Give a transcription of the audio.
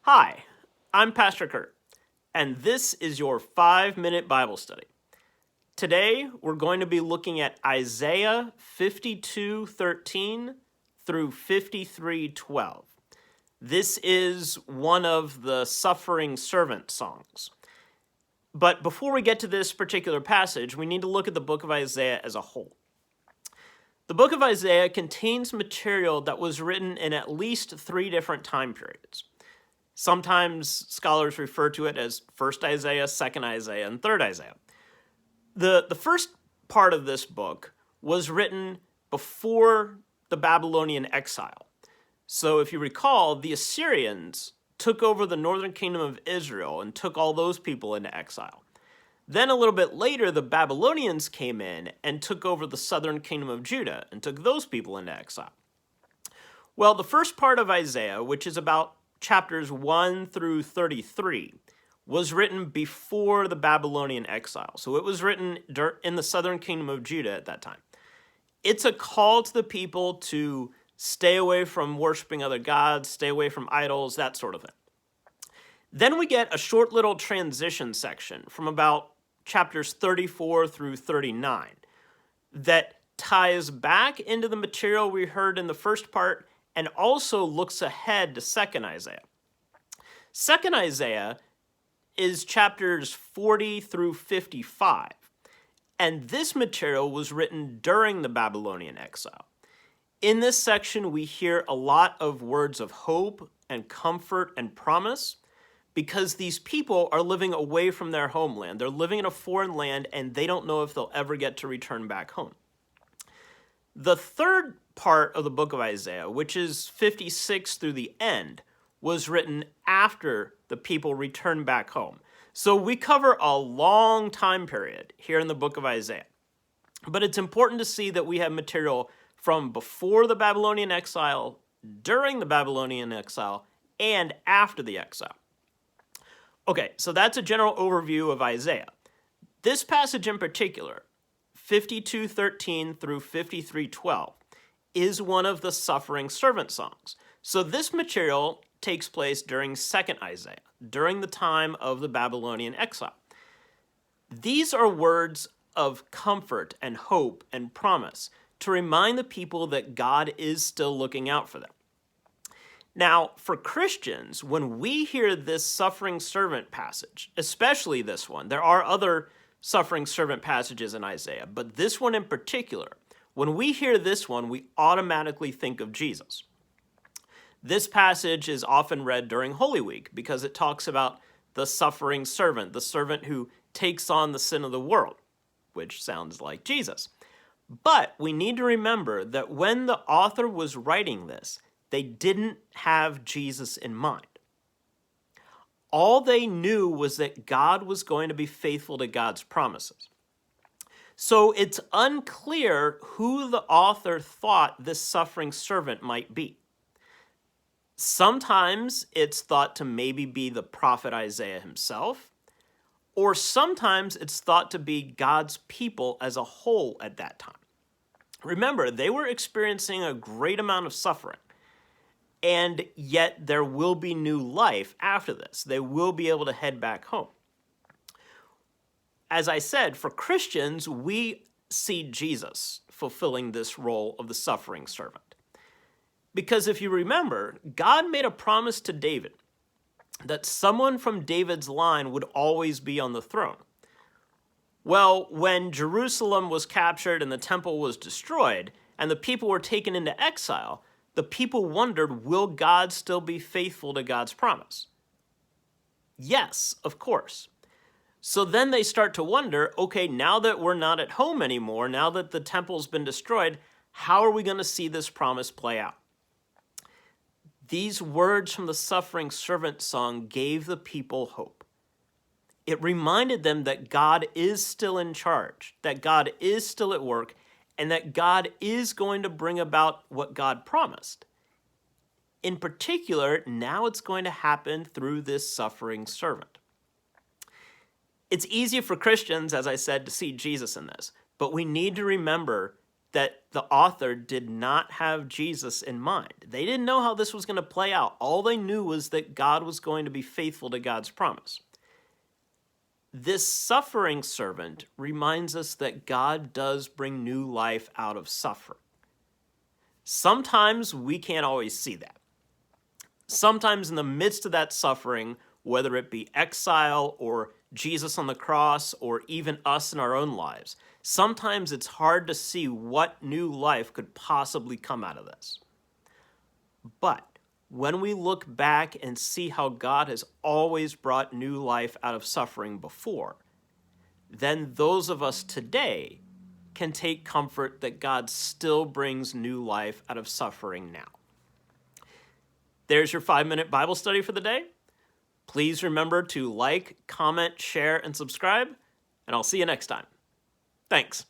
Hi, I'm Pastor Kurt, and this is your 5-minute Bible study. Today, we're going to be looking at Isaiah 52:13 through 53:12. This is one of the suffering servant songs. But before we get to this particular passage, we need to look at the book of Isaiah as a whole. The book of Isaiah contains material that was written in at least 3 different time periods. Sometimes scholars refer to it as 1st Isaiah, 2nd Isaiah, and 3rd Isaiah. The first part of this book was written before the Babylonian exile. So if you recall, the Assyrians took over the northern kingdom of Israel and took all those people into exile. Then a little bit later, the Babylonians came in and took over the southern kingdom of Judah and took those people into exile. Well, the first part of Isaiah, which is about chapters 1 through 33, was written before the Babylonian exile. So it was written in the southern kingdom of Judah at that time. It's a call to the people to stay away from worshiping other gods, stay away from idols, that sort of thing. Then we get a short little transition section from about chapters 34 through 39 that ties back into the material we heard in the first part and also looks ahead to 2nd Isaiah. 2nd Isaiah is chapters 40 through 55, and this material was written during the Babylonian exile. In this section, we hear a lot of words of hope and comfort and promise because these people are living away from their homeland. They're living in a foreign land, and they don't know if they'll ever get to return back home. The third part of the book of Isaiah, which is 56 through the end, was written after the people returned back home. So we cover a long time period here in the book of Isaiah. But it's important to see that we have material from before the Babylonian exile, during the Babylonian exile, and after the exile. Okay, so that's a general overview of Isaiah. This passage in particular, 52:13 through 53:12, is one of the suffering servant songs. So this material takes place during 2nd Isaiah, during the time of the Babylonian exile. These are words of comfort and hope and promise to remind the people that God is still looking out for them. Now, for Christians, when we hear this suffering servant passage, especially this one, there are other suffering servant passages in Isaiah, but this one in particular, when we hear this one, we automatically think of Jesus. This passage is often read during Holy Week because it talks about the suffering servant, the servant who takes on the sin of the world, which sounds like Jesus. But we need to remember that when the author was writing this, they didn't have Jesus in mind. All they knew was that God was going to be faithful to God's promises. So it's unclear who the author thought this suffering servant might be. Sometimes it's thought to maybe be the prophet Isaiah himself, or sometimes it's thought to be God's people as a whole at that time. Remember, they were experiencing a great amount of suffering, and yet there will be new life after this. They will be able to head back home. As I said, for Christians, we see Jesus fulfilling this role of the suffering servant. Because if you remember, God made a promise to David that someone from David's line would always be on the throne. Well, when Jerusalem was captured and the temple was destroyed, and the people were taken into exile, the people wondered, will God still be faithful to God's promise? Yes, of course. So then they start to wonder, okay, now that we're not at home anymore, now that the temple's been destroyed, how are we going to see this promise play out? These words from the suffering servant song gave the people hope. It reminded them that God is still in charge, that God is still at work, and that God is going to bring about what God promised. In particular, now it's going to happen through this suffering servant. It's easy for Christians, as I said, to see Jesus in this, but we need to remember that the author did not have Jesus in mind. They didn't know how this was going to play out. All they knew was that God was going to be faithful to God's promise. This suffering servant reminds us that God does bring new life out of suffering. Sometimes we can't always see that. Sometimes in the midst of that suffering, whether it be exile or Jesus on the cross or even us in our own lives, sometimes it's hard to see what new life could possibly come out of this. But when we look back and see how God has always brought new life out of suffering before, then those of us today can take comfort that God still brings new life out of suffering now. There's your 5-minute Bible study for the day. Please remember to like, comment, share, and subscribe, and I'll see you next time. Thanks.